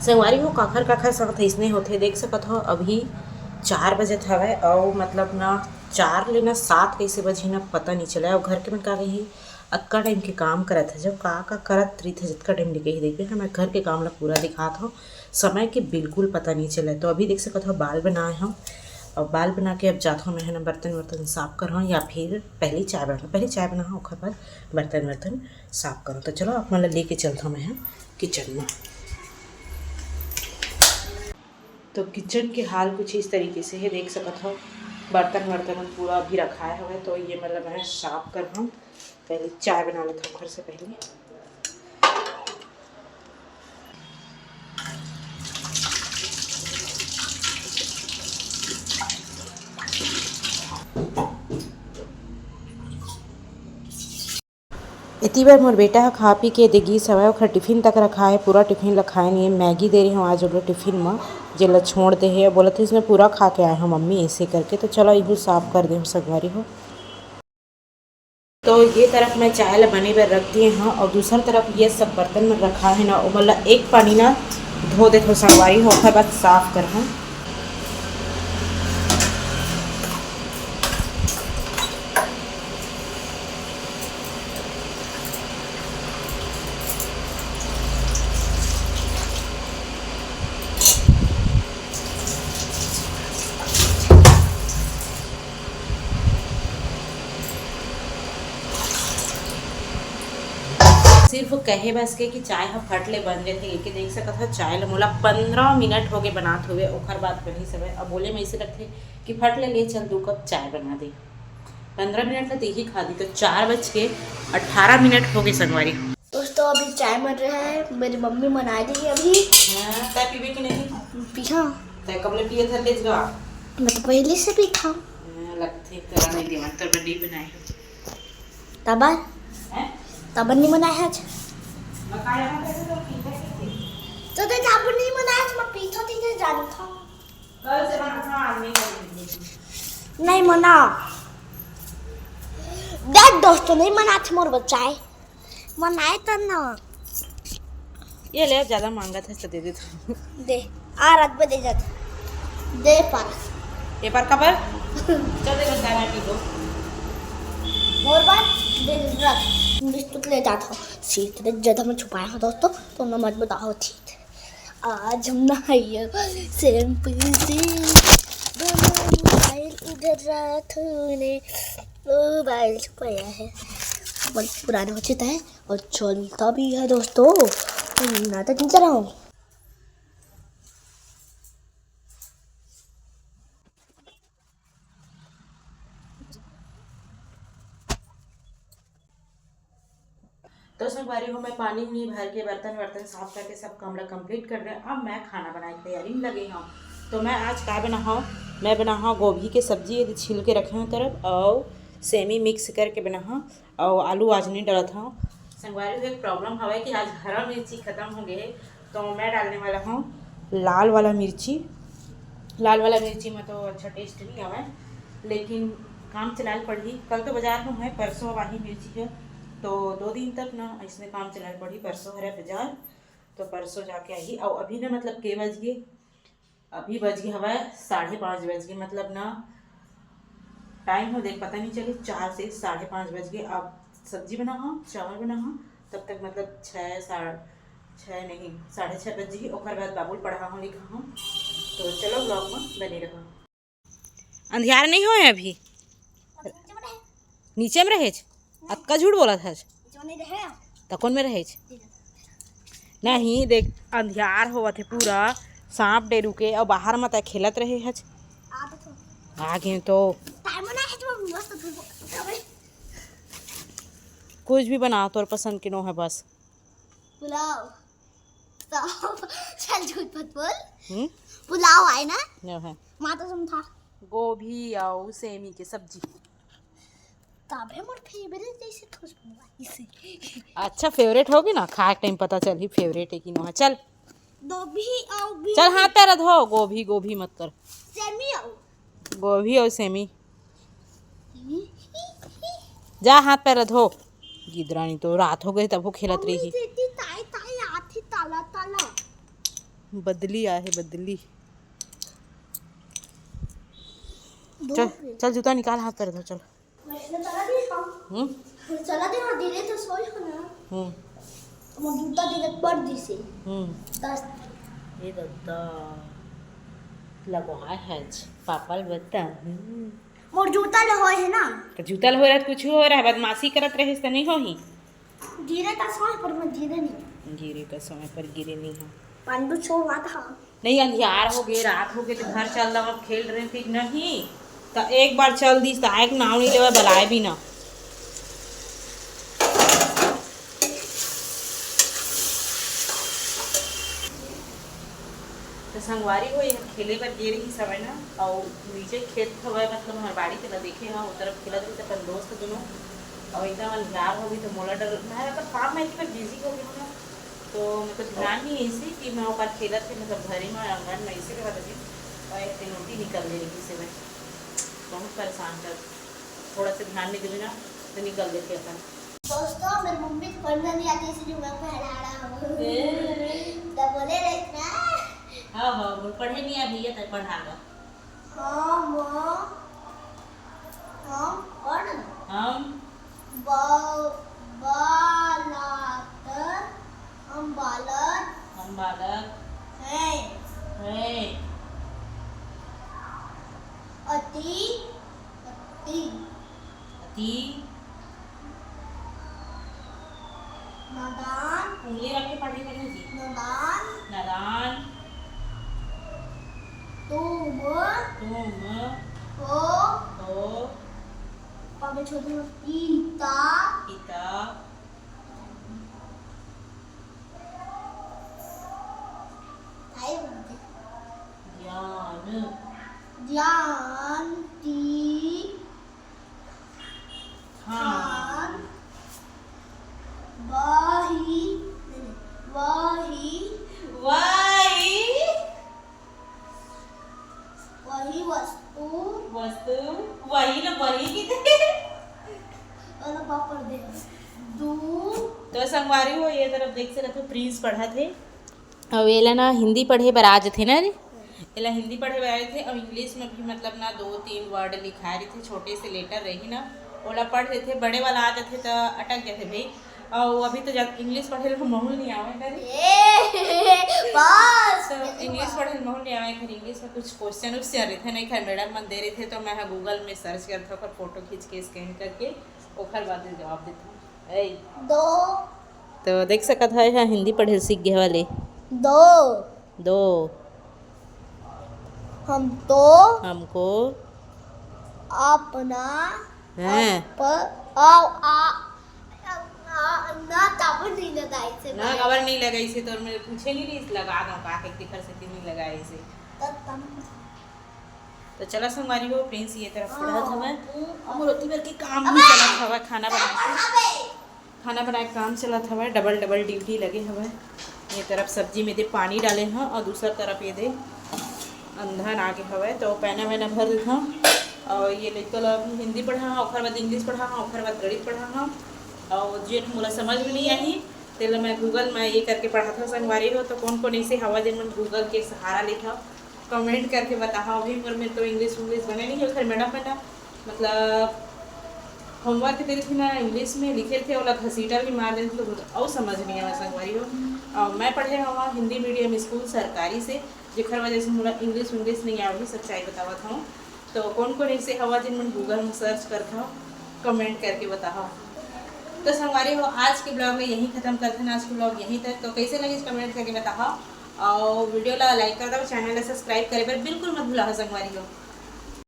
संगवारी हो काखर काखर संगत अइसने होथे देख सकत हो अभी 4 बजत हवय अउ मतलब ना 4 ले ना 7 कइसे बजही ना पता नहीं चला। अउ घर के मन का कही अतका टाइम के काम करत है जब का करत रहिथे जतका टाइम लेके ही देखबे मैं घर के काम ला पूरा दिखात हूँ। समय के बिल्कुल पता नहीं चला। तो अभी देख सकत हो बाल बनाए हूँ और बाल बना के अब जात हूँ मैं है ना बर्तन वर्तन साफ कर हूँ या फिर पहले चाय बना हूँ ओखर पर बर्तन वर्तन साफ करूँ। तो चलो अपना ला लेके चलता हूँ मैं किचन में। तो किचन के हाल कुछ इस तरीके से है देख सकत हो। बर्तन वर्तन पूरा अभी रखाए हुए तो ये मतलब मैं साफ कर हूँ। पहले चाय बना लेता हूँ घर से पहले। इतनी बार मोर बेटा खा पी के देगी सवय ओखर टिफिन तक रखा है पूरा टिफिन रखाए नहीं है। मैगी दे रही हूँ आज ओकर टिफिन में जेला छोड़ दे है बोला था इसमें पूरा खा के आए हैं मम्मी ऐसे करके। तो चलो इहू साफ कर दे संगवारी हो। तो ये तरफ मैं चाय ला बने बर रख दिए हाँ और दूसरा तरफ ये सब बर्तन में रखा है ना वो मतलब एक पानी ना धो दे तो संगवारी हो ओखर बाद साफ कर हूँ। सिर्फ कहे बस के कि चाय ह फट ले बन जाते एक देख सकत हो। चाय ला मोला 15 मिनट हो गए बनात हुए ओखर बाद बनी समय। अब बोले में ऐसे लगते कि फट ले चल 2 कप चाय बना दे 15 मिनट ला ही खा दी। तो 4:18 हो गए संगवारी। दोस्तों अभी चाय बन रहा है मेरी मम्मी बनाई दी अभी। तय पीबे कि नहीं पिया तय कब ले पिए थे लेज गा मैं तो पहले से भी खा लगते करा नहीं दे तो बड़ी बनाई तबा हैं तबन नहीं बनाया है मकाया हम कैसे तो पीते तो तबन नहीं बनाया मैं पीता थी तो जान था कल से बना था आज नहीं नहीं मना देख दोस्तों नहीं मना थे मोर बच्चा है मनाए तो ना ये ले ज़्यादा मांगा था तो दे दे तो दे आ रात में दे जाते दे पर ये पर कबर चल दे गाना पी दो मोर बात दे रख बिस्कुट ले जाता सीट ने ज्यादा में छुपाया है दोस्तों तो ना मत बताओ ठीक आज हम नहाइए शैम्पू से मोबाइल इधर रात ने मोबाइल छुपाया है बहुत पुराना हो चुका है और चलता भी है दोस्तों ना तो नहीं चला हूँ। तो संगवारी हो मैं पानी हुई भर के बर्तन वर्तन साफ करके सब काम कंप्लीट कर रहे हैं। अब मैं खाना बनाने की तैयारी में लगे हूँ। तो मैं आज क्या बना हूँ मैं बना हूँ गोभी की सब्जी छील के रखे हूँ तरफ और सेमी मिक्स करके बना हूँ और आलू आज नहीं डला था। संगवारी को एक प्रॉब्लम हवा कि आज हरा मिर्ची ख़त्म हो गए तो मैं डालने वाला हूँ लाल वाला मिर्ची में तो अच्छा टेस्ट नहीं आवा लेकिन काम चलाल पड़ी। कल तो बाजार में है परसों वाही मिर्ची है तो 2 दिन तक ना इसमें काम चलाल पड़ी। परसों हरे बाजार तो परसों जाके आई और अभी ना मतलब के बज गए अभी बज गए हवा 5:30 बज गए मतलब ना टाइम हो देख पता नहीं चले 4 से 5:30 बज गए। अब सब्जी बना हाँ चावल बना हाँ तब तक मतलब 6 नहीं 6:30 बज गई। और बाद बाबुल पढ़ा हूँ लिखा हूँ। तो चलो ब्लॉग में बने रहो। अंधियार नहीं हो अभी नीचे में रहे अक्का झूठ बोला था तो कौन में रहे नहीं देख अंधियार होवा थे पूरा सांप डेरू के और बाहर में खेलत रहे हज आगे तो कुछ भी बनाओ तोर पसंद के नो है बस पुलाव चल झूठ मत बोल पुलाव है ना न है माता तुम था गोभी और सेमी की सब्जी तब है मोर फेवरेट जैसे खुश इसे अच्छा फेवरेट होगी ना खा टाइम पता चल ही फेवरेट है कि नो है। चल गोभी चल हाथ पैर धो गोभी मत कर सेमी गोभी और सेमी जा हाथ पैर धो गिदरानी तो रात हो गई तब वो खेलत रही ताई ताई आथी ताला ताला बदली आहे बदली। चल धूप चल जूता निकाल, हाथ पैर धो चल। मैंने चला दिया हम्म चला दिया धीरे तो सोई हो ना हम्म मोर जूता धीरे पड़ दिसे दस ये दादा लगवा है पापा बता मोर जूता ले होय है ना तो जूता हो रहा कुछ हो रहा है, बदमाशी करत रहे तो नहीं हो ही। धीरे का सोई पर मैं धीरे नहीं गिरे का समय पर गिरे नहीं हो। पांडु छोड़ा था नहीं अंधियार हो गए, रात हो गए तो घर चल रहा खेल रहे थे नहीं तो एक बार चल दी तो आए नाव नहीं लेवा बलाए भी ना। तो संगवारी हो ये खेले पर गे रही समय ना और नीचे खेत हवा मतलब हमारे बाड़ी के देखे हाँ उस तरफ खेलत रही तो अपन दोस्त दोनों और एकदम अंधियार हो गई तो मोला डर मैं मतलब काम में पर बिजी हो गई ना तो मतलब ध्यान ही ऐसे कि मैं ऊपर खेलत थे मतलब घरे में आंगन में ऐसे के बाद और एक नोटी निकल गई से मैं बहुत परेशान कर थोड़ा सा ध्यान नहीं देना तो निकल देते अपन। दोस्तों मेरी मम्मी को पढ़ना नहीं आती इसलिए मैं पढ़ा रहा हूँ तो बोले रहे ना हाँ हाँ पढ़े नहीं आ भैया तक पढ़ागा हम और हम बालक हम बालक हैं हैं अति अति अति नादान उंगली रख के पढ़े करने जी नादान नादान तुम हो तो पापा छोटे पिता पिता ज्ञान ज्ञान खान वही वस्तु वस्तु वही ना वही कितने और पापड़ दे दूध तो संगवारी हो ये तरफ देख सकते हो प्रिंस पढ़ा थे अब ये ना हिंदी पढ़े बर आज थे ना रे ये हिंदी पढ़े बर आए थे अब इंग्लिश में भी मतलब ना 2-3 वर्ड लिखा रहे थे छोटे से लेटर रही ना ओला पढ़ रहे थे बड़े वाला आ जाते तो अटक जाते भाई और अभी तो जब इंग्लिश पढ़े तो माहौल नहीं आवे बस तो इंग्लिश पढ़े माहौल नहीं आवे खैर इंग्लिश में कुछ क्वेश्चन उससे रहे थे नहीं खैर मैडम मन दे रहे थे तो मैं गूगल में सर्च करता था फोटो खींच के स्कैन करके ओखर बाद जवाब देता हूँ। दो तो देख सकत है यहाँ हिंदी पढ़े सीख गए वाले दो हमको अपना हैं ना काबर नहीं लगाई से ना खबर नहीं लगाई से तो मैं पूछे नहीं रही लगा दो का के दिखर से नहीं लगाई से तो चला संगवारी हो प्रिंस ये तरफ पढ़ा था मैं हम रोटी भर के काम भी चला था खाना बनाए काम चला था डबल ड्यूटी लगे हवा ये तरफ सब्जी में दे पानी डाले हैं और दूसरा तरफ ये दे अंधन आगे हवा तो पैना वैना भर देता और ये लेकर हिंदी पढ़ा हाँ ओखर बाद इंग्लिश पढ़ा हाँ ओखर बाद गणित पढ़ा हाँ और जो मोला समझ में नहीं आई तो मैं गूगल में ये करके पढ़ा था संगवारी हो तो कौन कौन ऐसे हवा जिन गूगल के सहारा लिखा कमेंट करके बताओ अभी मोर में तो इंग्लिश बने नहीं है खैर मैडम मतलब होमवर्क दे रही थी ना इंग्लिश में लिखे थे और घसीटा भी मार रहे थे तो और समझ नहीं आया संगवारी हो और मैं पढ़े हवा हिंदी मीडियम स्कूल सरकारी से जेखर वजह से मोला इंग्लिश नहीं आवी सच्चाई बतावत हूँ तो कौन कौन ऐसे हवा जिन मन गूगल में सर्च करता हूँ कमेंट करके बताओ। तो संगवारी हो आज के ब्लॉग में यहीं ख़त्म करते हैं आज के ब्लॉग यहीं तक तो कैसे लगे कमेंट करके बताओ और वीडियो ला लाइक कर दो चैनल सब्सक्राइब करे पर बिल्कुल मत भूला संगवारी हो।